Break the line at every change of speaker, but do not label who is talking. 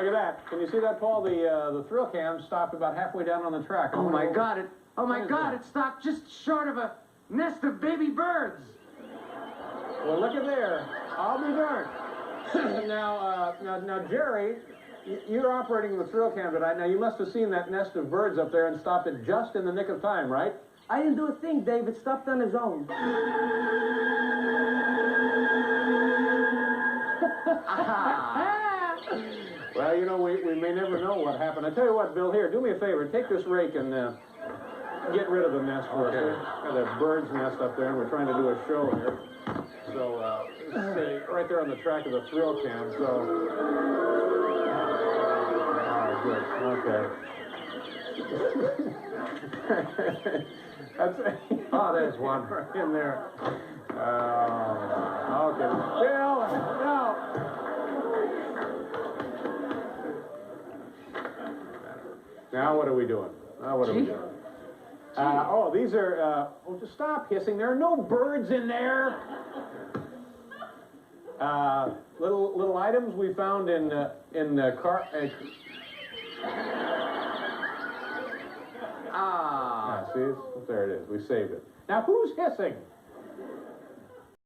at that. Can you see that, Paul? The thrill cam stopped about halfway down on the track.
Oh my God! It stopped just short of a nest of baby birds.
Well, look at there. I'll be darned. now, Jerry, you're operating the thrill cam tonight. Now, you must have seen that nest of birds up there and stopped it just in the nick of time, right?
I didn't do a thing, Dave. It stopped on its own.
Well, you know, we may never know what happened. I tell you what, Bill, here, do me a favor. Take this rake and get rid of the nest for us. Got that bird's nest up there, and we're trying to do a show here. So, say, right there on the track of the thrill cam, so... Oh, good. Okay.
Oh, there's one.
Right in there. Okay. Bill, no. Now what are we doing? These are, just stop hissing. There are no birds in there. Little items we found in the car. See, there it is. We saved it. Now, who's hissing?